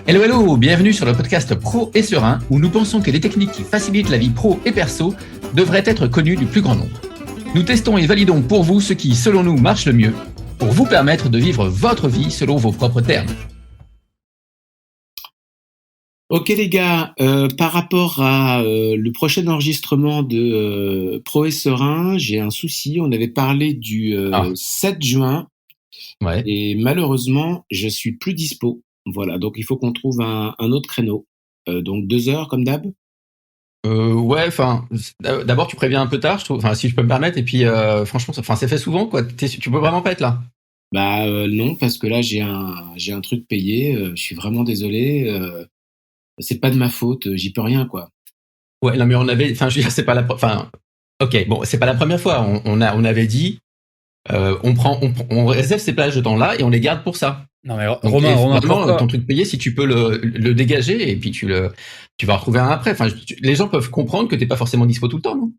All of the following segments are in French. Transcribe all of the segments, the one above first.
Hello, hello, bienvenue sur le podcast Pro et Serein, où nous pensons que les techniques qui facilitent la vie pro et perso devraient être connues du plus grand nombre. Nous testons et validons pour vous ce qui, selon nous, marche le mieux, pour vous permettre de vivre votre vie selon vos propres termes. Ok les gars, par rapport à le prochain enregistrement de Pro et Serein, j'ai un souci. On avait parlé du 7 juin Ouais. et malheureusement, je suis plus dispo. Voilà, donc il faut qu'on trouve un autre créneau. Donc 2 heures comme d'hab. Ouais, enfin, d'abord tu préviens un peu tard, je trouve, enfin si je peux me permettre, et puis franchement, c'est fait souvent, quoi. Tu peux vraiment pas être là. Bah non, parce que là j'ai un truc payé. Je suis vraiment désolé. C'est pas de ma faute. J'y peux rien quoi. Ouais, non mais enfin je veux dire, c'est pas enfin, ok, bon, c'est pas la première fois. On avait dit, on réserve ces plages de temps là et on les garde pour ça. Non mais Donc, Romain, vraiment, pourquoi ton truc payé, si tu peux le dégager et puis tu vas retrouver un après. Enfin, les gens peuvent comprendre que t'es pas forcément dispo tout le temps, non?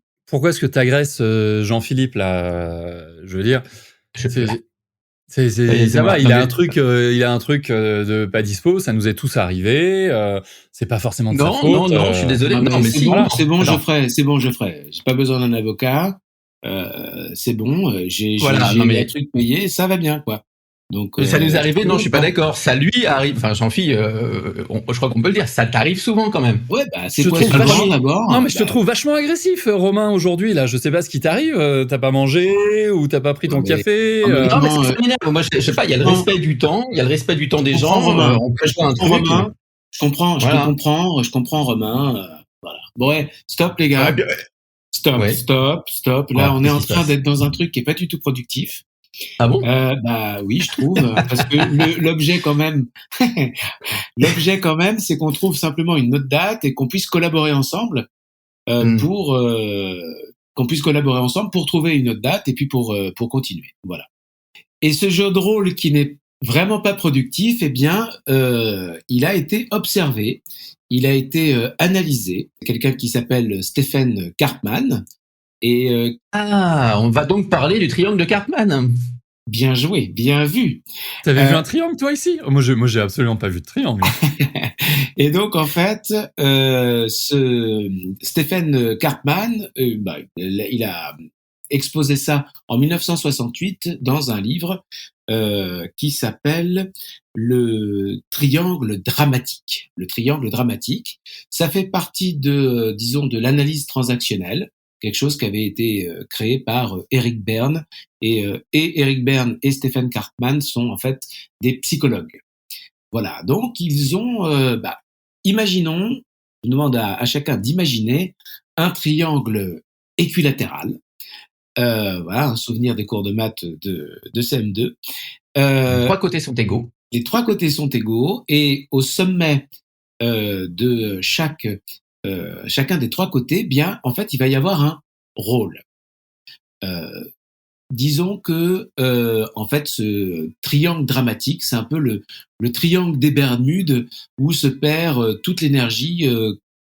est-ce que tu agresses Jean-Philippe là Je veux dire, Je sais c'est, pas. ça va. Non, Il a mais- un truc, de pas dispo. Ça nous est tous arrivé. C'est pas forcément de sa faute. Non, je suis désolé. Non, Non, mais c'est si. bon, Voilà. c'est bon, Attends. c'est bon, je ferai. J'ai pas besoin d'un avocat. C'est bon, j'ai Voilà, non, mais- un truc payé, ça va bien, quoi. Donc, Ça nous est arrivé, non, je suis pas pas. d'accord. Ça lui arrive, enfin, Jean-Philippe, je crois qu'on peut le dire, ça t'arrive souvent quand même. Ouais, bah, c'est Je quoi trouve ce vachement- genre d'abord? Non mais je te Bah, trouve vachement agressif, Romain, aujourd'hui là. Je sais pas ce qui t'arrive. T'as pas mangé ou t'as pas pris ton mais- café. en même temps, Non, mais ça m'énerve. Moi, je sais pas, il y a le respect du temps, il y a le respect du temps des je comprends gens, Romain. on prévoit un Je comprends truc. Romain. Je te Voilà. comprends, Romain. Voilà. Bon, ouais, stop, les Ah, gars. bien, ouais. Stop. Ouais, Là, on est qu'est-ce en qui se train passe? d'être dans un truc qui est pas du tout productif. Ah bon? Bah oui, je trouve, parce que l'objet quand même, c'est qu'on trouve simplement une autre date et qu'on puisse collaborer ensemble pour trouver une autre date et puis pour continuer. Voilà. Et ce jeu de rôle qui n'est vraiment pas productif, eh bien, il a été observé, il a été analysé. Quelqu'un qui s'appelle Stephen Karpman et Ah, on va donc parler du triangle de Karpman. bien joué, bien vu. T'avais vu un triangle toi ici? Moi j'ai absolument pas vu de triangle. Et donc, en fait, ce Stephen Karpman, il a exposé ça en 1968 dans un livre qui s'appelle Le triangle dramatique. Le triangle dramatique, ça fait partie de l'analyse transactionnelle, quelque chose qui avait été créé par Eric Berne. Et Eric Berne et Stephen Karpman sont en fait des psychologues. Voilà, donc ils ont, imaginons, je demande à chacun d'imaginer un triangle équilatéral. Voilà, un souvenir des cours de maths de CM2. Les 3 côtés sont égaux. Les 3 côtés sont égaux et au sommet de chacun des 3 côtés, bien, en fait, il va y avoir un rôle. Disons que, en fait, ce triangle dramatique, c'est un peu le triangle des Bermudes où se perd toute l'énergie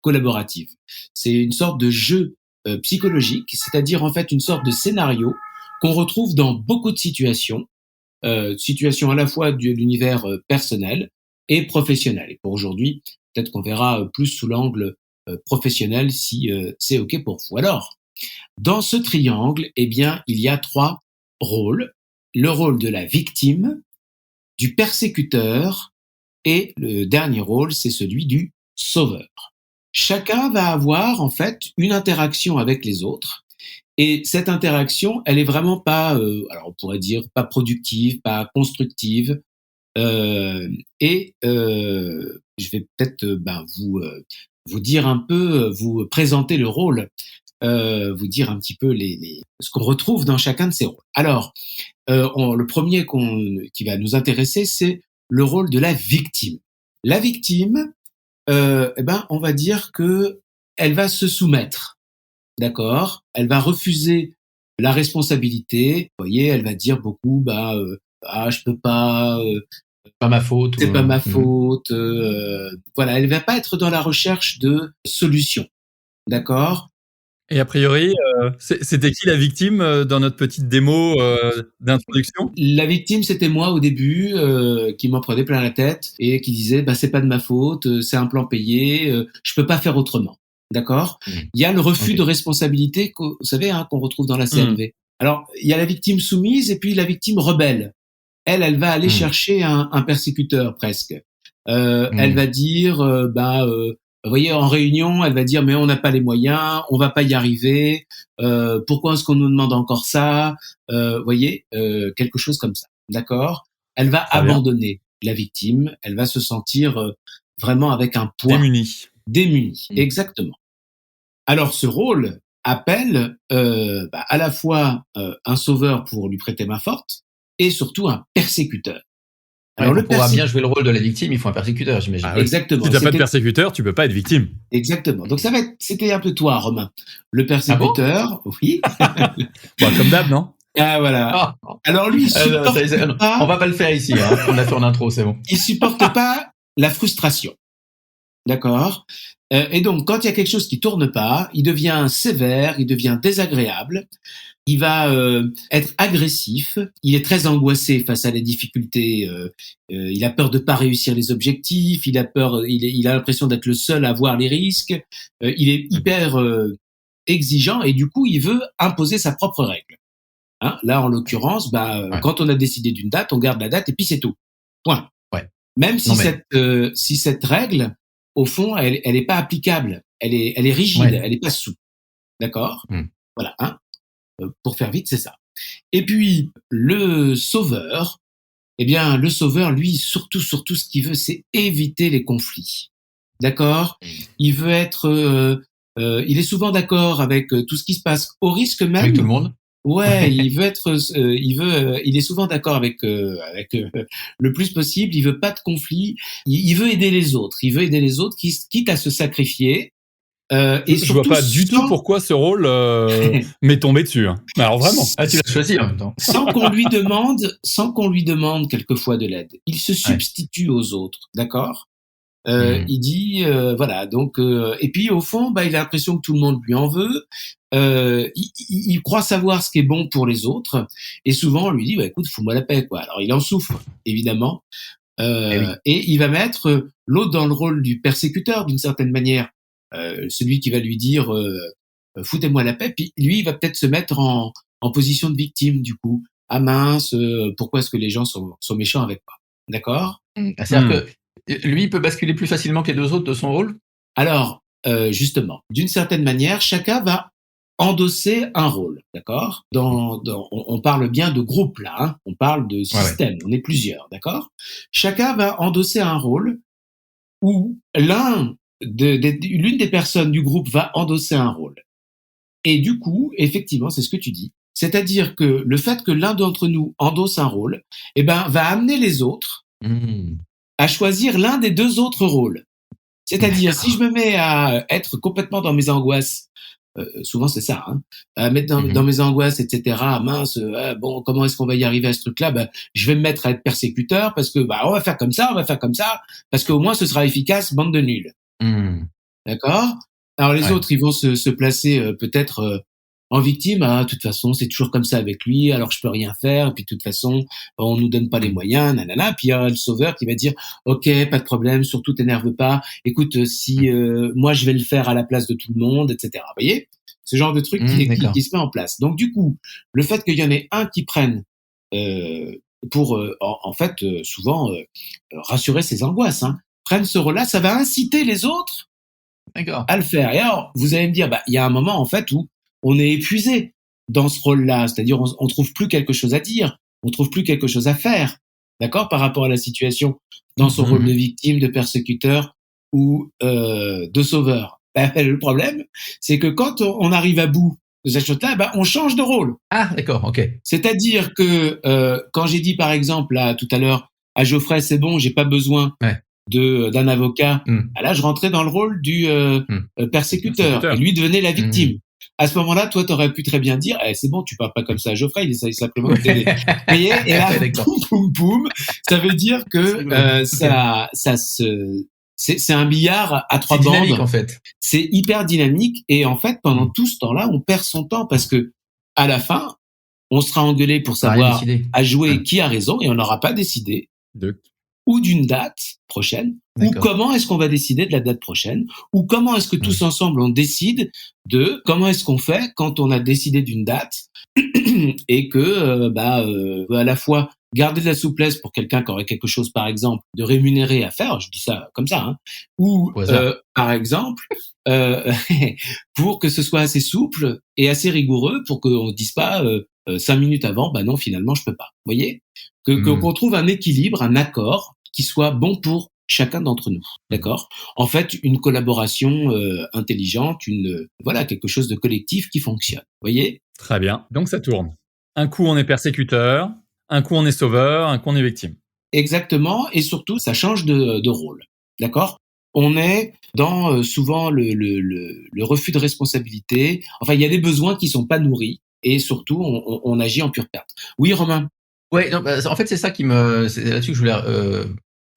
collaborative. C'est une sorte de jeu psychologique, c'est-à-dire en fait une sorte de scénario qu'on retrouve dans beaucoup de situations à la fois de l'univers personnel et professionnel. Et pour aujourd'hui, peut-être qu'on verra plus sous l'angle professionnel si c'est OK pour vous. Alors, dans ce triangle, eh bien, il y a 3 rôles. Le rôle de la victime, du persécuteur et le dernier rôle, c'est celui du sauveur. Chacun va avoir en fait une interaction avec les autres et cette interaction, elle est vraiment pas, alors on pourrait dire pas productive, pas constructive. Je vais peut-être vous dire un peu, vous présenter le rôle, vous dire un petit peu ce qu'on retrouve dans chacun de ces rôles. Alors, le premier qui va nous intéresser, c'est le rôle de la victime. La victime, on va dire que elle va se soumettre, d'accord? Elle va refuser la responsabilité. Vous voyez, elle va dire beaucoup, je peux pas, Pas ma faute. c'est pas ma faute. Voilà, elle va pas être dans la recherche de solutions, d'accord? Et a priori, c'était qui la victime dans notre petite démo d'introduction? La victime, c'était moi au début, qui m'en prenait plein la tête et qui disait bah c'est pas de ma faute, c'est un plan payé, je peux pas faire autrement. D'accord? Il y a le refus de responsabilité vous savez qu'on retrouve dans la CNV. Alors il y a la victime soumise et puis la victime rebelle. Elle va aller chercher un persécuteur presque. Elle va dire vous voyez, en réunion, elle va dire mais on n'a pas les moyens, on va pas y arriver. Pourquoi est-ce qu'on nous demande encore ça? Voyez, quelque chose comme ça. D'accord? Elle va abandonner la victime. Elle va se sentir vraiment avec un poids. Démunie. Exactement. Alors ce rôle appelle à la fois un sauveur pour lui prêter main forte et surtout un persécuteur. Alors, pour pouvoir bien jouer le rôle de la victime, il faut un persécuteur, j'imagine. Ah, exactement. Si t'as pas de persécuteur, tu peux pas être victime. Exactement. Donc c'était un peu toi, Romain. Le persécuteur, oui. Comme d'hab, non? Ah voilà. Alors lui, il supporte pas. On va pas le faire ici. Hein. On a fait en intro, c'est bon. Il supporte pas la frustration. D'accord. Et donc, quand il y a quelque chose qui tourne pas, il devient sévère, il devient désagréable. Il va être agressif, il est très angoissé face à les difficultés, il a peur de pas réussir les objectifs, il a l'impression d'être le seul à voir les risques, il est hyper exigeant et du coup il veut imposer sa propre règle. Hein, là en l'occurrence, quand on a décidé d'une date, on garde la date et puis c'est tout. Point. Ouais. Même si cette règle, au fond, elle est pas applicable, elle est rigide, elle est pas souple. D'accord? Voilà. Hein. Pour faire vite, c'est ça. Et puis, le sauveur, lui, surtout, ce qu'il veut, c'est éviter les conflits. D'accord? Il veut être, il est souvent d'accord avec tout ce qui se passe, au risque même. Avec tout le monde? Ouais, il est souvent d'accord avec le plus possible. Il veut pas de conflit. Il veut aider les autres. Quitte à se sacrifier. Et je vois pas du tout pourquoi ce rôle m'est tombé dessus. Hein. Alors vraiment. Ah, tu l'as choisi en même temps. Sans qu'on lui demande quelquefois de l'aide. Il se substitue aux autres, d'accord? Il dit voilà donc et puis au fond il a l'impression que tout le monde lui en veut. Il croit savoir ce qui est bon pour les autres et souvent on lui dit écoute fous-moi la paix quoi. Alors il en souffre évidemment et il va mettre l'autre dans le rôle du persécuteur d'une certaine manière. Celui qui va lui dire foutez-moi la paix, puis lui il va peut-être se mettre en position de victime du coup. Ah mince, pourquoi est-ce que les gens sont méchants avec moi? D'accord? C'est-à-dire que lui il peut basculer plus facilement que les deux autres de son rôle? Alors justement, d'une certaine manière, chacun va endosser un rôle, d'accord? On parle bien de groupe là, hein? On parle de système, on est plusieurs, d'accord? Chacun va endosser un rôle où l'une des personnes du groupe va endosser un rôle. Et du coup, effectivement, c'est ce que tu dis. C'est-à-dire que le fait que l'un d'entre nous endosse un rôle, va amener les autres à choisir l'un des deux autres rôles. C'est-à-dire, si je me mets à être complètement dans mes angoisses, souvent c'est ça, à mettre dans mes angoisses, etc. Mince, comment est-ce qu'on va y arriver à ce truc-là? Je vais me mettre à être persécuteur parce que on va faire comme ça, parce qu'au moins ce sera efficace, bande de nuls. D'accord? Alors les autres, ils vont se placer peut-être en victime. Ah, de toute façon, c'est toujours comme ça avec lui, alors je peux rien faire. Et puis de toute façon, on nous donne pas les moyens, nanana. Puis il y a le sauveur qui va dire, ok, pas de problème, surtout t'énerve pas. Écoute, si moi je vais le faire à la place de tout le monde, etc. Vous voyez? Ce genre de truc qui se met en place. Donc du coup, le fait qu'il y en ait un qui prenne pour souvent rassurer ses angoisses, prenne ce rôle-là, ça va inciter les autres à le faire. Et alors, vous allez me dire, il y a un moment en fait où on est épuisé dans ce rôle-là, c'est-à-dire on trouve plus quelque chose à dire, on trouve plus quelque chose à faire, d'accord, par rapport à la situation dans son rôle de victime, de persécuteur ou de sauveur. Le problème, c'est que quand on arrive à bout de cette chose-là, on change de rôle. Ah, d'accord, ok. C'est-à-dire que quand j'ai dit par exemple là tout à l'heure à Geoffrey, c'est bon, j'ai pas besoin d'un avocat. Là, je rentrais dans le rôle du persécuteur et lui devenait la victime. À ce moment-là, toi, t'aurais pu très bien dire, c'est bon, tu parles pas comme ça à Geoffrey, il essaye simplement de t'aider. Vous voyez? Et là, poum, poum, poum, ça veut dire que ça se C'est un billard à 3 C'est bandes. dynamique en fait. C'est hyper dynamique et en fait pendant tout ce temps-là, on perd son temps parce que à la fin, on sera engueulé pour Ça a rien savoir décidé. à jouer qui a raison et on n'aura pas décidé ou d'une date prochaine, ou D'accord. comment est-ce qu'on va décider de la date prochaine, ou comment est-ce que tous ensemble on décide de comment est-ce qu'on fait quand on a décidé d'une date et que à la fois garder de la souplesse pour quelqu'un qui aurait quelque chose par exemple de rémunéré à faire, je dis ça comme ça, hein, ou par exemple pour que ce soit assez souple et assez rigoureux pour qu'on dise pas 5 minutes avant, bah non finalement je peux pas. Vous voyez qu'on trouve un équilibre, un accord qui soit bon pour chacun d'entre nous, d'accord ? En fait, une collaboration intelligente, quelque chose de collectif qui fonctionne. Vous voyez ? Très bien. Donc ça tourne. Un coup on est persécuteur, un coup on est sauveur, un coup on est victime. Exactement, et surtout ça change de rôle, d'accord ? On est dans souvent le refus de responsabilité. Enfin, il y a des besoins qui sont pas nourris, et surtout on agit en pure perte. Oui, Romain ? Ouais, non, en fait, c'est c'est là-dessus que je voulais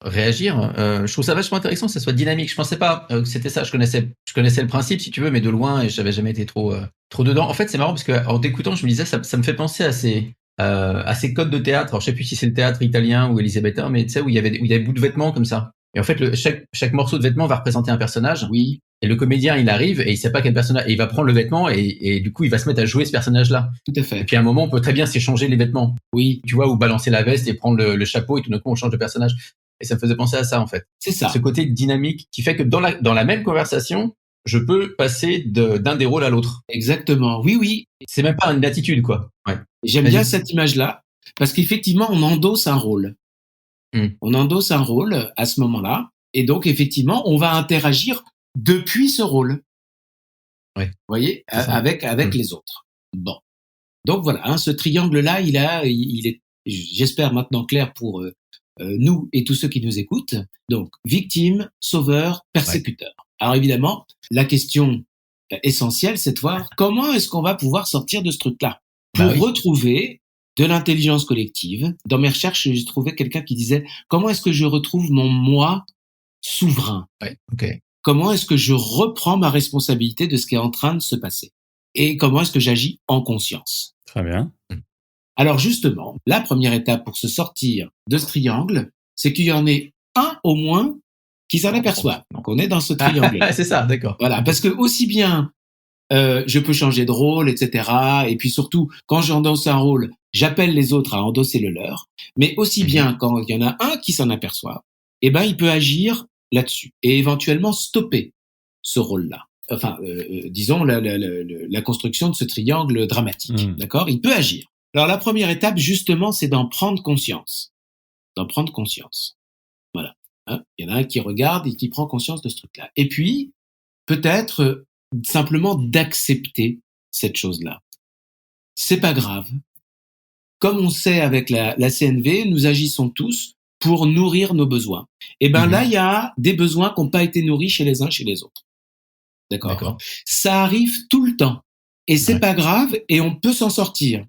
réagir. Je trouve ça vachement intéressant que ça soit dynamique. Je pensais pas que c'était ça. Je connaissais le principe, si tu veux, mais de loin, et j'avais jamais été trop dedans. En fait, c'est marrant parce que en t'écoutant, je me disais, ça me fait penser à ces codes de théâtre. Alors, je sais plus si c'est le théâtre italien ou élisabétain, mais tu sais, où il y avait des bouts de vêtements comme ça. Et en fait, chaque morceau de vêtement va représenter un personnage. Oui. Et le comédien, il arrive et il sait pas quel personnage. Et il va prendre le vêtement et du coup, il va se mettre à jouer ce personnage-là. Tout à fait. Et puis à un moment, on peut très bien s'échanger les vêtements. Oui. Tu vois, ou balancer la veste et prendre le chapeau et tout d'un coup, on change de personnage. Et ça me faisait penser à ça, en fait. C'est ça. Ce côté dynamique qui fait que dans la même conversation, je peux passer d'un des rôles à l'autre. Exactement. Oui, oui. C'est même pas une attitude, quoi. Ouais. J'aime bien cette image-là parce qu'effectivement, on endosse un rôle. On endosse un rôle à ce moment-là. Et donc, effectivement, on va interagir depuis ce rôle. Ouais. Vous voyez, avec les autres. Bon. Donc voilà, hein, ce triangle-là, il est, j'espère maintenant clair pour nous et tous ceux qui nous écoutent. Donc, victime, sauveur, persécuteur. Ouais. Alors évidemment, la question essentielle, c'est de voir comment est-ce qu'on va pouvoir sortir de ce truc-là pour retrouver de l'intelligence collective. Dans mes recherches, j'ai trouvé quelqu'un qui disait comment est-ce que je retrouve mon moi souverain. Ouais. Okay. Comment est-ce que je reprends ma responsabilité de ce qui est en train de se passer et comment est-ce que j'agis en conscience. Très bien. Alors justement, la première étape pour se sortir de ce triangle, c'est qu'il y en ait un au moins qui s'en aperçoit. Donc on est dans ce triangle. C'est ça, d'accord. Voilà, parce que aussi bien je peux changer de rôle, etc. Et puis surtout, quand j'endosse un rôle, j'appelle les autres à endosser le leur. Mais aussi bien quand il y en a un qui s'en aperçoit, eh ben il peut agir là-dessus et éventuellement stopper ce rôle-là. Enfin, disons la construction de ce triangle dramatique. D'accord ? Il peut agir. Alors la première étape, justement, c'est d'en prendre conscience. Voilà. Hein ? Il y en a un qui regarde et qui prend conscience de ce truc-là. Et puis, peut-être simplement d'accepter cette chose-là. C'est pas grave. Comme on sait avec la CNV, nous agissons tous pour nourrir nos besoins. Et ben là, il y a des besoins qui n'ont pas été nourris chez les uns, chez les autres. D'accord. Ça arrive tout le temps. Et c'est pas grave et on peut s'en sortir.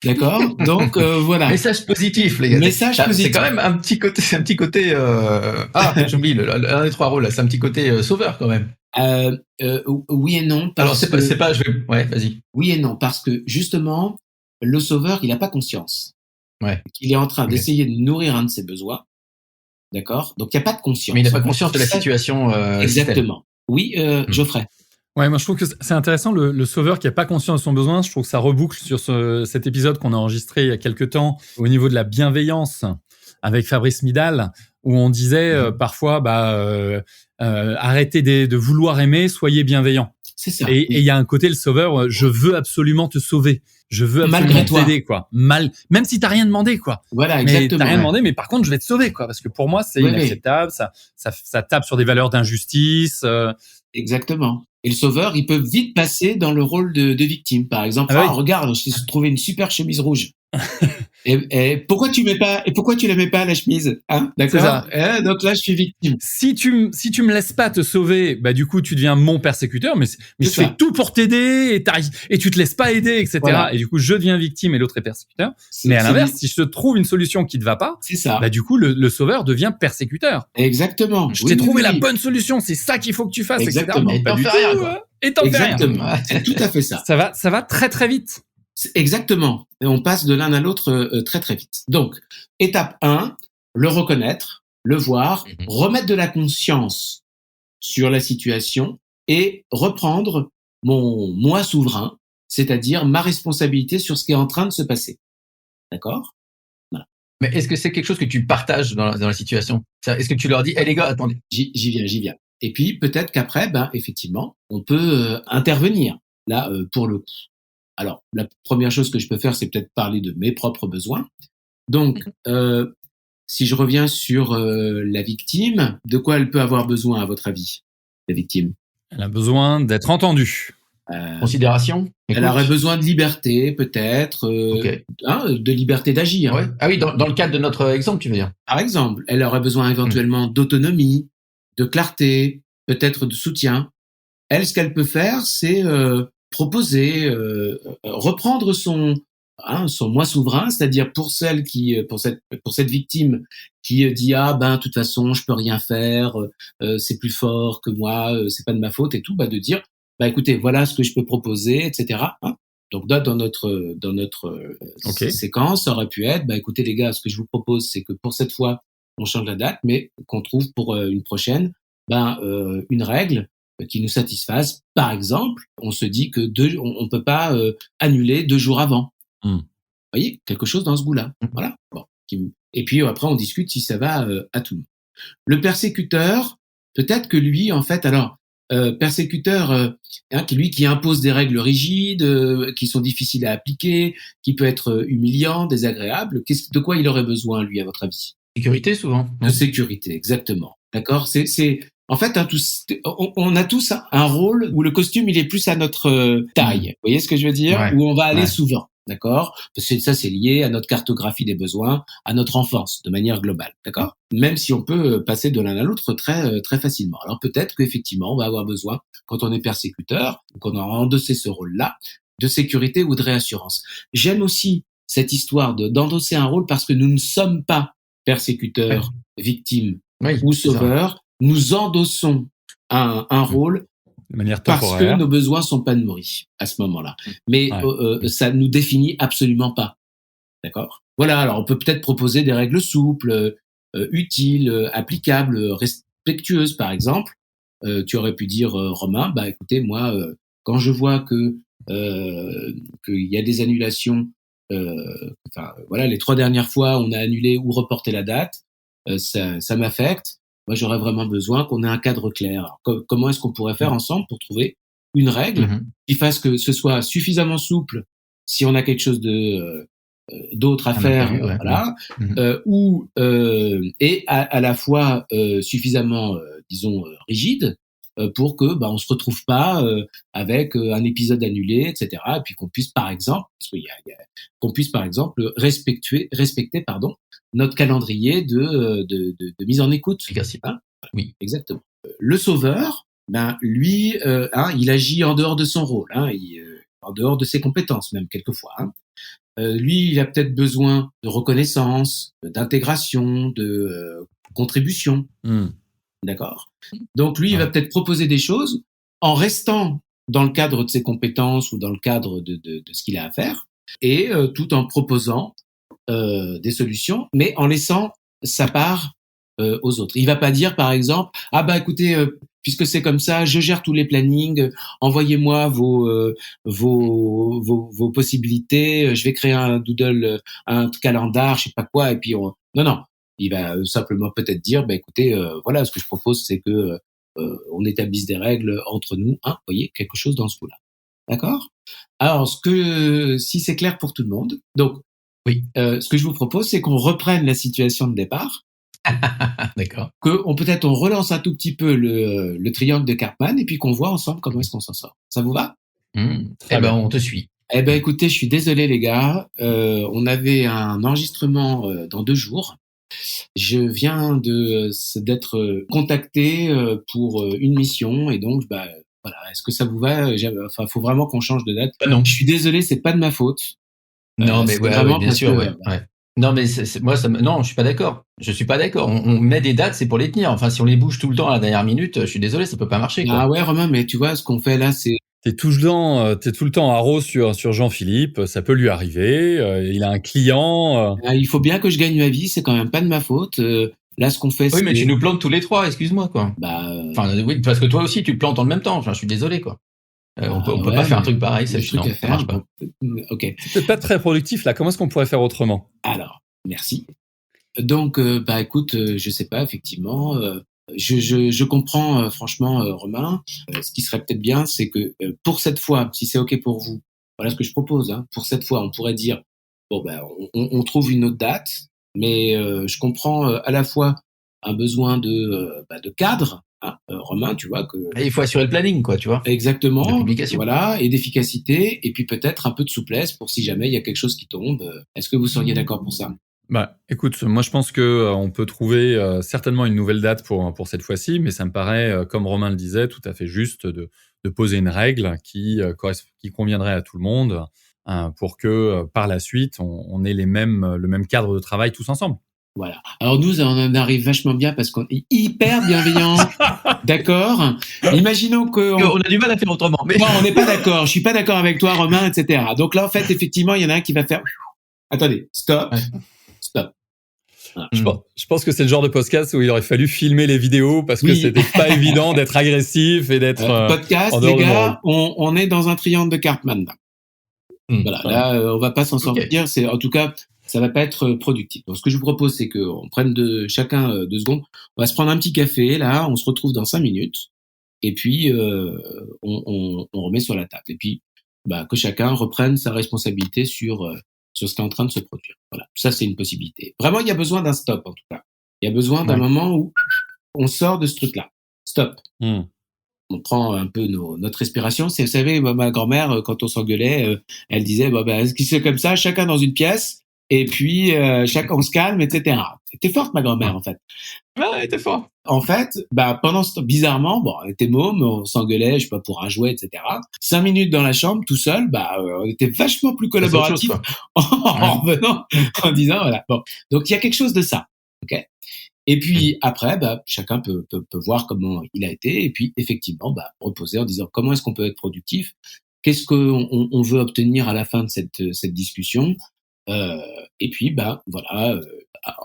D'accord. Donc voilà. Message positif, les gars. Message positif. C'est quand même un petit côté. J'oublie l'un des trois rôles. C'est un petit côté sauveur quand même. Oui et non. Alors c'est pas. Ouais, vas-y. Oui et non, parce que justement, le sauveur, il n'a pas conscience. Ouais. Il est en train d'essayer de nourrir un de ses besoins. D'accord. Donc il n'y a pas de conscience. Mais il n'a pas conscience de la situation. Exactement. Oui, Geoffrey. Ouais, moi je trouve que c'est intéressant, le sauveur qui n'a pas conscience de son besoin. Je trouve que ça reboucle sur cet épisode qu'on a enregistré il y a quelques temps au niveau de la bienveillance avec Fabrice Midal, où on disait parfois arrêtez de vouloir aimer, soyez bienveillant. C'est ça. Et il y a un côté, le sauveur, je veux absolument te sauver. Je veux absolument t'aider, quoi. Même si t'as rien demandé, quoi. Voilà, exactement. Mais t'as rien demandé, mais par contre, je vais te sauver, quoi. Parce que pour moi, c'est inacceptable. Ça tape sur des valeurs d'injustice. Exactement. Et le sauveur, il peut vite passer dans le rôle de victime. Par exemple, regarde, je t'ai trouvé une super chemise rouge. Et pourquoi tu la mets pas la chemise, hein? D'accord? Donc là, je suis victime. Si tu me laisses pas te sauver, bah du coup tu deviens mon persécuteur, mais je ça. fais tout pour t'aider et tu te laisses pas aider, etc. Voilà. Et du coup je deviens victime et l'autre est persécuteur. Mais à l'inverse, si je te trouve une solution qui te va pas, c'est ça. Bah du coup le sauveur devient persécuteur. Exactement. Je t'ai trouvé la bonne solution, c'est ça qu'il faut que tu fasses, exactement. etc. Et t'en fais rien, quoi. Et t'en fais rien. Exactement. C'est tout à fait ça. Ça va très très vite. Exactement. Et on passe de l'un à l'autre très très vite. Donc, étape 1, le reconnaître, le voir, remettre de la conscience sur la situation et reprendre mon moi souverain, c'est-à-dire ma responsabilité sur ce qui est en train de se passer. D'accord? Voilà. Mais est-ce que c'est quelque chose que tu partages dans la situation? Est-ce que tu leur dis, les gars, attendez. J'y viens. Et puis, peut-être qu'après, effectivement, on peut intervenir, là, pour le coup. Alors, la première chose que je peux faire, c'est peut-être parler de mes propres besoins. Donc, si je reviens sur la victime, de quoi elle peut avoir besoin, à votre avis, la victime? Elle a besoin d'être entendue. Considération. Elle aurait besoin de liberté, peut-être, de liberté d'agir. Ouais. Ah oui, dans le cadre de notre exemple, tu veux dire? Par exemple, elle aurait besoin éventuellement d'autonomie, de clarté, peut-être de soutien. Elle, ce qu'elle peut faire, c'est proposer, reprendre son moi souverain, c'est-à-dire pour cette victime qui dit de toute façon je peux rien faire, c'est plus fort que moi, c'est pas de ma faute et tout, de dire écoutez, voilà ce que je peux proposer, etc. Donc dans notre séquence, ça aurait pu être écoutez les gars, ce que je vous propose, c'est que pour cette fois on change la date, mais qu'on trouve pour une prochaine une règle qui nous satisfasse. Par exemple, on se dit que on peut pas annuler 2 jours avant. Vous voyez, quelque chose dans ce goût-là. Voilà. Bon. Et puis après, on discute si ça va à tout le monde. Le persécuteur, peut-être que lui, en fait, persécuteur, qui impose des règles rigides, qui sont difficiles à appliquer, qui peut être humiliant, désagréable. De quoi il aurait besoin, lui, à votre avis? Sécurité, souvent. De sécurité, exactement. D'accord? En fait, on a tous un rôle où le costume, il est plus à notre taille. Vous voyez ce que je veux dire? Où on va aller souvent. D'accord? Parce que ça, c'est lié à notre cartographie des besoins, à notre enfance, de manière globale. D'accord? Même si on peut passer de l'un à l'autre très, très facilement. Alors peut-être qu'effectivement, on va avoir besoin, quand on est persécuteur, ou qu'on a endossé ce rôle-là, de sécurité ou de réassurance. J'aime aussi cette histoire d'endosser un rôle parce que nous ne sommes pas persécuteurs, victimes ou sauveurs. Nous endossons un rôle de manière parce temporaire. que nos besoins sont pas nourris à ce moment-là. Mais ça nous définit absolument pas. D'accord? Voilà, alors on peut peut-être proposer des règles souples, utiles, applicables, respectueuses, par exemple. Tu aurais pu dire, Romain, écoutez, moi, quand je vois que qu'il y a des annulations, les 3 dernières fois, on a annulé ou reporté la date, ça m'affecte. Moi, j'aurais vraiment besoin qu'on ait un cadre clair. Alors, comment est-ce qu'on pourrait faire ensemble pour trouver une règle qui fasse que ce soit suffisamment souple si on a quelque chose d'autre à faire, et à la fois suffisamment, rigide pour que on se retrouve pas avec un épisode annulé, etc. Et puis qu'on puisse par exemple, respecter notre calendrier de mise en écoute. Oui, exactement. Le sauveur, lui, il agit en dehors de son rôle, en dehors de ses compétences même quelquefois. Lui, il a peut-être besoin de reconnaissance, d'intégration, de contribution. D'accord? Donc lui, il va peut-être proposer des choses en restant dans le cadre de ses compétences ou dans le cadre de ce qu'il a à faire, et tout en proposant des solutions, mais en laissant sa part aux autres. Il va pas dire, par exemple, écoutez, puisque c'est comme ça, je gère tous les plannings, envoyez-moi vos possibilités, je vais créer un doodle, un calendar, je sais pas quoi, et puis non. Il va simplement peut-être dire, écoutez, voilà, ce que je propose, c'est que on établisse des règles entre nous, vous voyez, quelque chose dans ce coup-là. D'accord? Alors, si c'est clair pour tout le monde, donc, ce que je vous propose, c'est qu'on reprenne la situation de départ. D'accord. Peut-être on relance un tout petit peu le triangle de Karpman et puis qu'on voit ensemble comment est-ce qu'on s'en sort. Ça vous va? On te suit. Eh ben, écoutez, je suis désolé, les gars. On avait un enregistrement dans 2 jours. Je viens d'être contacté pour une mission et donc, bah, voilà. Est-ce que ça vous va? Enfin, faut vraiment qu'on change de date. Non. Je suis désolé, c'est pas de ma faute. Non, mais c'est ouais, vraiment bien parce sûr, que, ouais. Non, mais moi, non, je suis pas d'accord. Je suis pas d'accord. On met des dates, c'est pour les tenir. Enfin, si on les bouge tout le temps à la dernière minute, je suis désolé, ça peut pas marcher, quoi. Ah ouais, Romain, mais tu vois, ce qu'on fait là, c'est T'es tout le temps haro sur Jean-Philippe, ça peut lui arriver. Il a un client. il faut bien que je gagne ma vie, c'est quand même pas de ma faute. Là, ce qu'on fait, Oui, mais c'est tu nous plantes tous les trois, excuse-moi, quoi. bah, Enfin, oui, parce que toi aussi, tu te plantes en même temps. Enfin, je suis désolé, quoi. On peut ouais, pas faire un mais truc pareil, le truc non, à ça marche faire. pas. Ok. C'est peut-être pas très productif là. Comment est-ce qu'on pourrait faire autrement? Alors, merci. Donc, bah écoute, je sais pas, effectivement, je comprends franchement, Romain. Ce qui serait peut-être bien, c'est que pour cette fois, si c'est ok pour vous, voilà ce que je propose. Hein, pour cette fois, on pourrait dire bon ben, on trouve une autre date, mais je comprends à la fois un besoin de cadre, hein, Romain, tu vois que Et il faut assurer le planning, quoi, tu vois, de exactement, publication. voilà, et d'efficacité, et puis peut-être un peu de souplesse pour si jamais il y a quelque chose qui tombe. Est-ce que vous seriez d'accord pour ça? Bah, écoute, moi je pense que on peut trouver certainement une nouvelle date pour cette fois-ci, mais ça me paraît, comme Romain le disait, tout à fait juste de poser une règle qui conviendrait à tout le monde, pour que par la suite on ait le même cadre de travail tous ensemble. Voilà. Alors nous, on en arrive vachement bien parce qu'on est hyper bienveillant, d'accord. Imaginons que On a du mal à faire autrement. Mais... non, on n'est pas d'accord. Je suis pas d'accord avec toi, Romain, etc. Donc là, en fait, effectivement, il y en a un qui va faire. Attendez, stop, stop. Voilà. Je pense que c'est le genre de podcast où il aurait fallu filmer les vidéos parce que Oui. c'était pas évident d'être agressif et d'être podcast, en les dehors de gars, on est dans un triangle de Cartman. Voilà. Là, on va pas s'en sortir. C'est en tout cas. Ça va pas être productif. Donc, ce que je vous propose, c'est qu'on prenne chacun 2 secondes. On va se prendre un petit café, là. On se retrouve dans 5 minutes. Et puis, on remet sur la table. Et puis, bah, que chacun reprenne sa responsabilité sur ce qui est en train de se produire. Voilà. Ça, c'est une possibilité. Vraiment, il y a besoin d'un stop, en tout cas. Il y a besoin d'un moment où on sort de ce truc-là. Stop. On prend un peu notre respiration. Vous savez, ma grand-mère, quand on s'engueulait, elle disait, est-ce que c'est comme ça, chacun dans une pièce? Et puis, on se calme, etc. T'es forte, ma grand-mère, en fait. Ouais, t'es fort. En fait, pendant ce temps, bizarrement, bon, on était mômes, on s'engueulait, je sais pas, pour un jouet, etc. 5 minutes dans la chambre, tout seul, on était vachement plus collaboratifs en revenant, en disant, voilà. Bon. Donc, il y a quelque chose de ça. OK? Et puis, après, chacun peut voir comment il a été, et puis, effectivement, reposer en disant, comment est-ce qu'on peut être productif? Qu'est-ce qu'on veut obtenir à la fin de cette discussion? Et puis, voilà,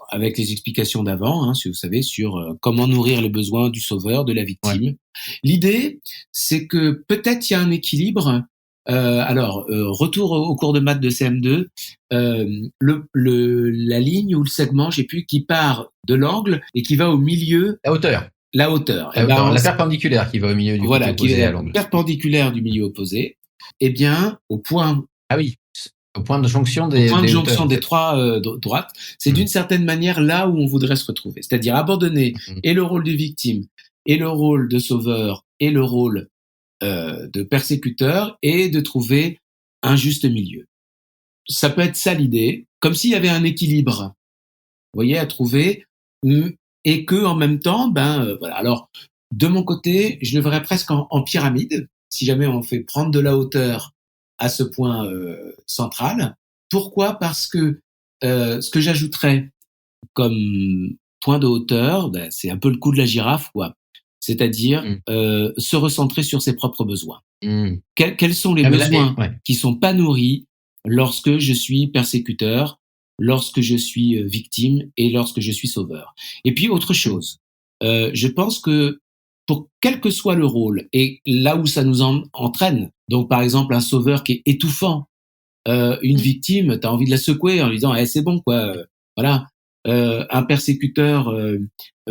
avec les explications d'avant, hein, si vous savez, sur comment nourrir les besoins du sauveur, de la victime. Ouais. L'idée, c'est que peut-être il y a un équilibre. Retour au cours de maths de CM2, la ligne ou le segment, je sais plus, qui part de l'angle et qui va au milieu. La hauteur. La perpendiculaire qui va au milieu du côté opposé à l'angle. Perpendiculaire du milieu opposé. Eh bien, au point. Ah oui. Au point de jonction des hauteurs, des 3 droites, c'est d'une certaine manière là où on voudrait se retrouver. C'est-à-dire abandonner et le rôle de victime, et le rôle de sauveur, et le rôle de persécuteur, et de trouver un juste milieu. Ça peut être ça l'idée, comme s'il y avait un équilibre, vous voyez, à trouver, et que en même temps, voilà. Alors, de mon côté, je le verrais presque en pyramide, si jamais on fait prendre de la hauteur à ce point central. Pourquoi? Parce que ce que j'ajouterais comme point de hauteur, c'est un peu le coup de la girafe, quoi. C'est-à-dire se recentrer sur ses propres besoins. Quels sont les besoins qui sont pas nourris lorsque je suis persécuteur, lorsque je suis victime et lorsque je suis sauveur? Et puis autre chose, je pense que pour quel que soit le rôle, et là où ça nous entraîne, donc par exemple un sauveur qui est étouffant, une victime, t'as envie de la secouer en lui disant c'est bon quoi, voilà. Un persécuteur,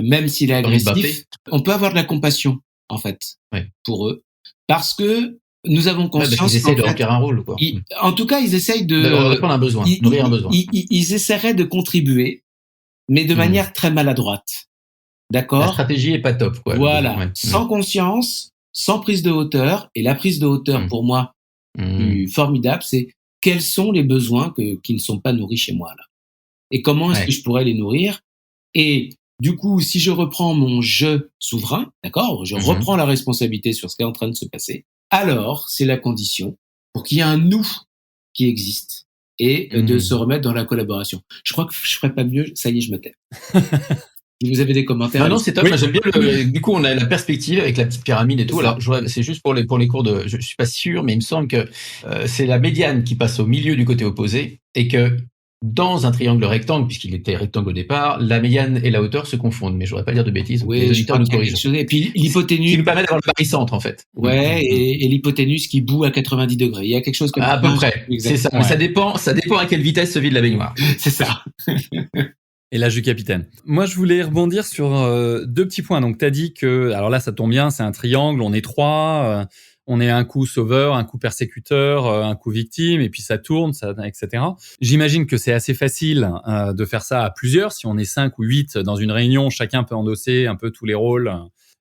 même s'il est agressif, on peut avoir de la compassion en fait pour eux, parce que nous avons conscience qu'ils essaient de remplir un rôle, quoi. En tout cas, ils essayent de répondre à un besoin, nourrir un besoin. Ils essaieraient de contribuer, mais de manière très maladroite. D'accord. La stratégie est pas top, quoi. Voilà. Sans conscience, sans prise de hauteur. Et la prise de hauteur, pour moi, plus formidable, c'est quels sont les besoins qui ne sont pas nourris chez moi là, et comment est-ce que je pourrais les nourrir. Et du coup, si je reprends mon je souverain, d'accord, je reprends la responsabilité sur ce qui est en train de se passer, alors c'est la condition pour qu'il y ait un nous qui existe et de se remettre dans la collaboration. Je crois que je ferais pas mieux. Ça y est, je me tais. Vous avez des commentaires? Non, c'est top. Moi, j'aime bien du coup, on a la perspective avec la petite pyramide et tout. Alors, c'est juste pour les cours je suis pas sûr, mais il me semble que c'est la médiane qui passe au milieu du côté opposé et que dans un triangle rectangle, puisqu'il était rectangle au départ, la médiane et la hauteur se confondent. Mais je voudrais pas dire de bêtises. Oui, les auditeurs nous corrigent. Et puis l'hypoténuse. Qui nous permet d'avoir le barycentre, en fait. Ouais, et l'hypoténuse qui bout à 90 degrés. Il y a quelque chose comme ça. À peu près. C'est ça. Ouais. Mais ça dépend à quelle vitesse se vide la baignoire. C'est ça. Et l'âge du capitaine. Moi, je voulais rebondir sur deux petits points. Donc, tu as dit que, alors là, ça tombe bien, c'est un triangle, on est trois, on est un coup sauveur, un coup persécuteur, un coup victime, et puis ça tourne, etc. J'imagine que c'est assez facile de faire ça à plusieurs. Si on est 5 ou 8 dans une réunion, chacun peut endosser un peu tous les rôles,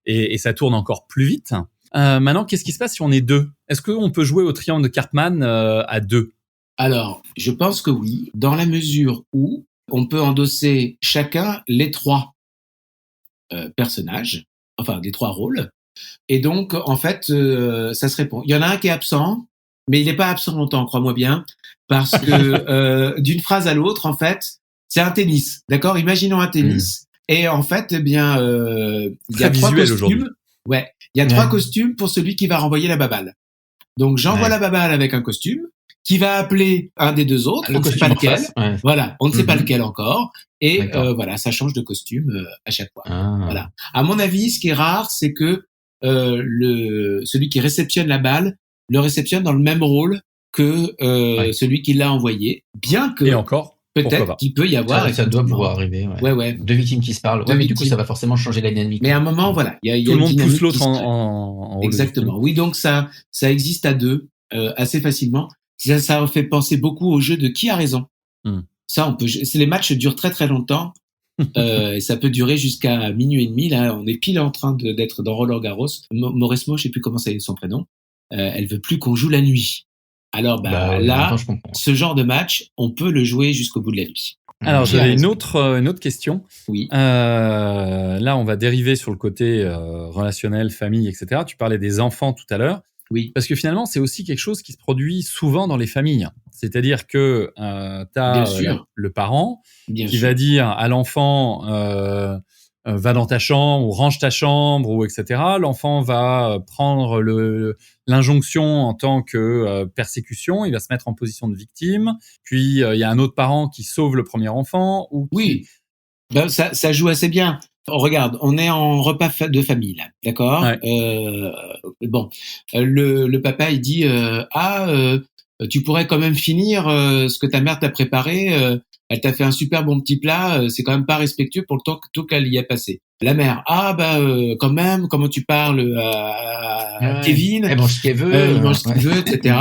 et ça tourne encore plus vite. Maintenant, qu'est-ce qui se passe si on est 2? Est-ce qu'on peut jouer au triangle de Karpman à 2? Alors, je pense que oui, dans la mesure où on peut endosser chacun les 3 personnages, enfin les 3 rôles, et donc en fait ça se répond. Il y en a un qui est absent, mais il n'est pas absent longtemps, crois-moi bien, parce que d'une phrase à l'autre, en fait, c'est un tennis, d'accord? Imaginons un tennis, et en fait, eh bien, il y a 3 costumes. Ouais, il y a 3 costumes pour celui qui va renvoyer la baballe. Donc j'envoie la baballe avec un costume, qui va appeler un des 2 autres, on ne sait pas lequel. Voilà, on ne sait pas lequel encore. Et voilà, ça change de costume à chaque fois. Voilà. À mon avis, ce qui est rare, c'est que celui qui réceptionne la balle le réceptionne dans le même rôle que celui qui l'a envoyé. Bien que et encore, peut-être qu'il peut y avoir. Ça doit pouvoir arriver. Ouais. 2 victimes qui se parlent. Mais du coup, ça va forcément changer la dynamique. Mais à un moment, voilà, il y a tout le monde pousse l'autre en exactement. Oui, donc ça existe à 2 assez facilement. Ça fait penser beaucoup au jeu de qui a raison. Ça, les matchs durent très très longtemps. Et ça peut durer jusqu'à minuit et demi. Là, on est pile en train d'être dans Roland Garros. Mauresmo, je sais plus comment c'est son prénom. Elle veut plus qu'on joue la nuit. Alors, là, ce genre de match, on peut le jouer jusqu'au bout de la nuit. Alors, j'avais une autre question. Oui. Là, on va dériver sur le côté relationnel, famille, etc. Tu parlais des enfants tout à l'heure. Oui. Parce que finalement, c'est aussi quelque chose qui se produit souvent dans les familles. C'est-à-dire que tu as le parent qui va dire à l'enfant va dans ta chambre ou range ta chambre ou etc. L'enfant va prendre l'injonction en tant que persécution. Il va se mettre en position de victime. Puis il y a un autre parent qui sauve le premier enfant. Oui. Ben, ça joue assez bien. Regarde, on est en repas de famille là, d'accord? Ouais. Le papa il dit tu pourrais quand même finir ce que ta mère t'a préparé. Elle t'a fait un super bon petit plat. C'est quand même pas respectueux pour le temps qu'elle y a passé. La mère quand même. Comment tu parles à Kevin? Elle mange ce qu'elle veut. Il mange ce qu'il veut, etc.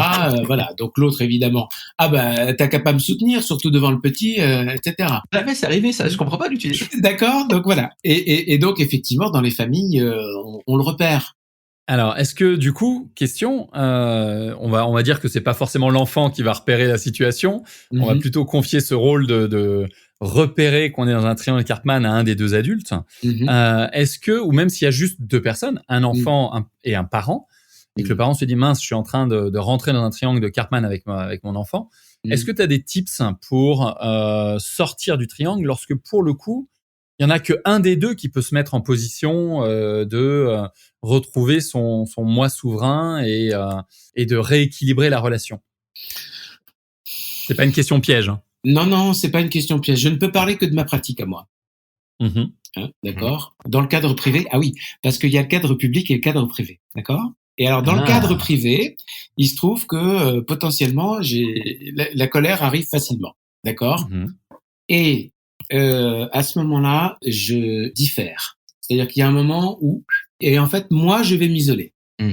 Voilà. Donc l'autre évidemment. T'as qu'à pas me soutenir, surtout devant le petit, etc. Jamais c'est arrivé ça. Je comprends pas l'utiliser. D'accord. Donc voilà. Et donc effectivement dans les familles, on le repère. Alors, est-ce que du coup, question, on va dire que c'est pas forcément l'enfant qui va repérer la situation. On va plutôt confier ce rôle de repérer qu'on est dans un triangle Karpman à un des 2 adultes. Est-ce que, ou même s'il y a juste 2 personnes, un enfant et un parent, et que le parent se dit mince, je suis en train de rentrer dans un triangle de Karpman avec mon enfant. Est-ce que tu as des tips pour sortir du triangle lorsque pour le coup il y en a que un des 2 qui peut se mettre en position de retrouver son moi souverain et de rééquilibrer la relation? C'est pas une question piège. Hein. Non, c'est pas une question piège. Je ne peux parler que de ma pratique à moi. D'accord. Dans le cadre privé, ah oui, parce qu'il y a le cadre public et le cadre privé, d'accord. Et alors dans le cadre privé, il se trouve que potentiellement la colère arrive facilement, d'accord. Et à ce moment-là, je diffère. C'est-à-dire qu'il y a un moment où, et en fait, moi, je vais m'isoler.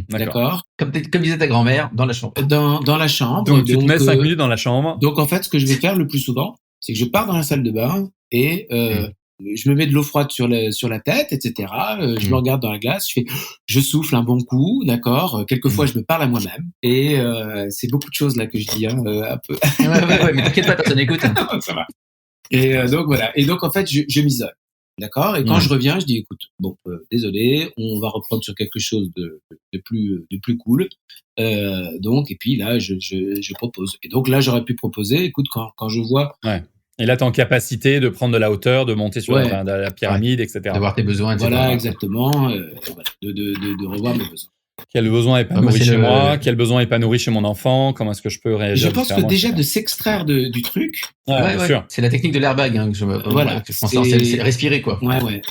D'accord. Comme disait ta grand-mère, dans la chambre. Dans la chambre. Donc tu te mets 5 minutes dans la chambre. Donc en fait, ce que je vais faire le plus souvent, c'est que je pars dans la salle de bain et je me mets de l'eau froide sur la tête, etc. Je me regarde dans la glace, je souffle un bon coup, d'accord. Quelquefois, je me parle à moi-même. Et c'est beaucoup de choses là que je dis, un peu. Ouais, mais t'inquiète pas, personne n'écoute. Ça va. Et donc voilà. Et donc en fait, je m'isole. D'accord. Et quand je reviens, je dis écoute, bon, désolé, on va reprendre sur quelque chose de plus cool. Donc et puis là, je propose. Et donc là, j'aurais pu proposer. Écoute, quand je vois. Ouais. Et là, t'es en capacité de prendre de la hauteur, de monter sur la pyramide, etc. D'avoir tes besoins, etc. Voilà, exactement. Voilà, de revoir mes besoins. Quel besoin est pas nourri chez moi? Quel besoin est pas nourri chez mon enfant? Comment est-ce que je peux réagir? Je pense que déjà de s'extraire du truc. Bien sûr. C'est la technique de l'airbag, hein, que je pense. C'est respirer, quoi. Ouais,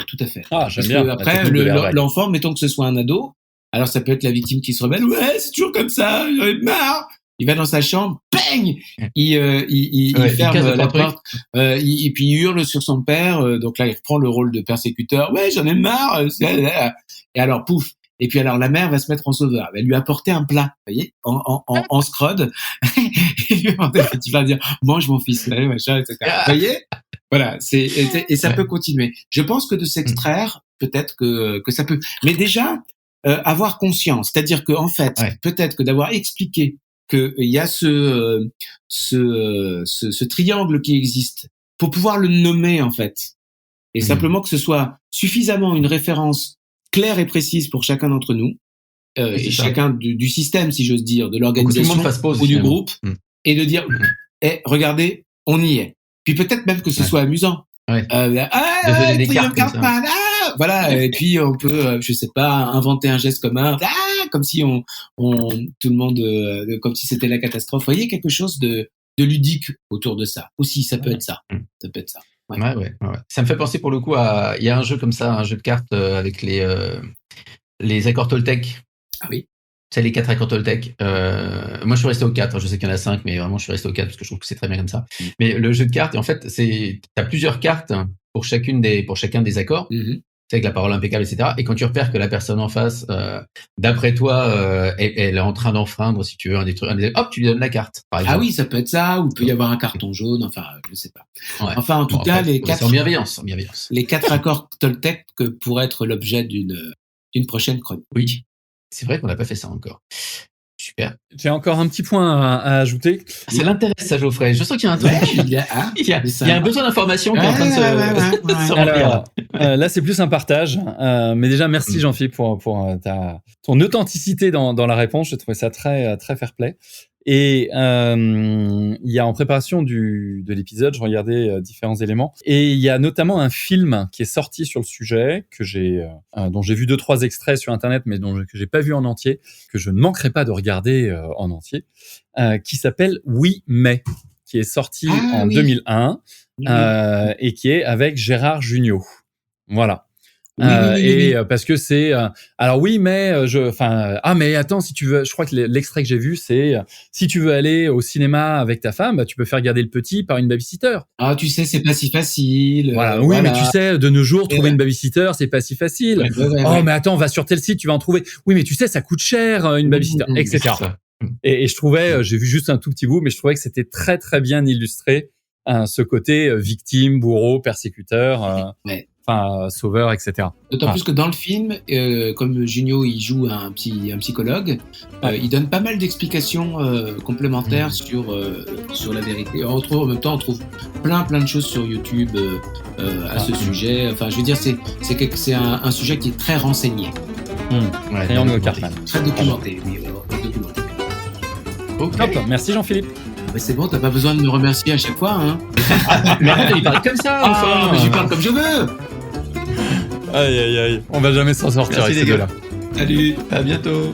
tout à fait. Ah, j'aime bien. Après, l'enfant, mettons que ce soit un ado, alors ça peut être la victime qui se rebelle. Ouais, c'est toujours comme ça, j'en ai marre. Il va dans sa chambre, bang, il ferme la porte, et puis il hurle sur son père. Donc là, il reprend le rôle de persécuteur. Ouais, j'en ai marre. Et alors, pouf. Et puis alors la mère va se mettre en sauveur, elle va lui apporter un plat, vous voyez, en scrod. Tu vas dire mange mon fils, machin, etc. Vous voyez, voilà, et ça peut continuer. Je pense que de s'extraire, peut-être que ça peut, mais déjà avoir conscience, c'est-à-dire que en fait, peut-être que d'avoir expliqué que il y a ce triangle qui existe pour pouvoir le nommer en fait, et simplement que ce soit suffisamment une référence claire et précise pour chacun d'entre nous, et chacun du système, si j'ose dire, de l'organisation ou du groupe, et de dire, regardez, on y est. Puis peut-être même que ce soit amusant. Des cartes voilà. Et puis on peut, je sais pas, inventer un geste commun, comme si tout le monde, comme si c'était la catastrophe. Vous voyez, quelque chose de ludique autour de ça. Aussi, ça peut être ça. Ça peut être ça. Ouais. Ça me fait penser pour le coup il y a un jeu comme ça, un jeu de cartes avec les accords Toltec. Ah oui. C'est les 4 accords Toltec. Moi, je suis resté aux 4. Je sais qu'il y en a 5, mais vraiment, je suis resté aux 4 parce que je trouve que c'est très bien comme ça. Mais le jeu de cartes, en fait, t'as plusieurs cartes pour chacun des accords. C'est avec la parole impeccable, etc. Et quand tu repères que la personne en face, d'après toi, elle est en train d'enfreindre, si tu veux, hop, tu lui donnes la carte, par exemple. Ah oui, ça peut être ça, ou il peut y avoir un carton jaune, enfin, je sais pas. Ouais. Enfin, en tout cas, les 4... C'est en bienveillance. Les 4 accords Toltec pourraient être l'objet d'une prochaine chronique. Oui. C'est vrai qu'on n'a pas fait ça encore. Super. J'ai encore un petit point à ajouter. Ça l'intéresse, ça, Geoffrey. Je sens qu'il y a un truc. Il y a un besoin d'information qui est en train de se remplir. Là, c'est plus un partage. Mais déjà, merci Jean-Philippe pour ton authenticité dans la réponse. Je trouvais ça très, très fair-play. Et il y a en préparation de l'épisode, je regardais différents éléments. Et il y a notamment un film qui est sorti sur le sujet, dont j'ai vu 2-3 extraits sur Internet, mais que j'ai pas vu en entier, que je ne manquerai pas de regarder en entier, qui s'appelle Oui, mais, qui est sorti en 2001 et qui est avec Gérard Jugnot. Voilà. Parce que c'est alors oui mais mais attends, si tu veux, je crois que l'extrait que j'ai vu c'est si tu veux aller au cinéma avec ta femme, tu peux faire garder le petit par une babysitter. Ah, tu sais, c'est pas si facile. Voilà, oui, mais tu sais, de nos jours trouver une babysitter, c'est pas si facile. Mais attends, va sur tel site, tu vas en trouver. Oui, mais tu sais, ça coûte cher une babysitter, etc. Et je trouvais, j'ai vu juste un tout petit bout, mais je trouvais que c'était très très bien illustré ce côté victime, bourreau, persécuteur. Sauveur, etc. D'autant plus que dans le film, comme Junio il joue un psychologue, il donne pas mal d'explications complémentaires sur la vérité. En même temps, on trouve plein de choses sur YouTube à ce sujet. Enfin, je veux dire, c'est un sujet qui est très renseigné. Triangle Cartman. Très documenté. Okay. Top, merci Jean-Philippe. Mais c'est bon, t'as pas besoin de me remercier à chaque fois, hein. Mais il parle comme ça. Mais je parle comme je veux. Aïe, on va jamais s'en sortir avec ces deux-là. Salut, à bientôt.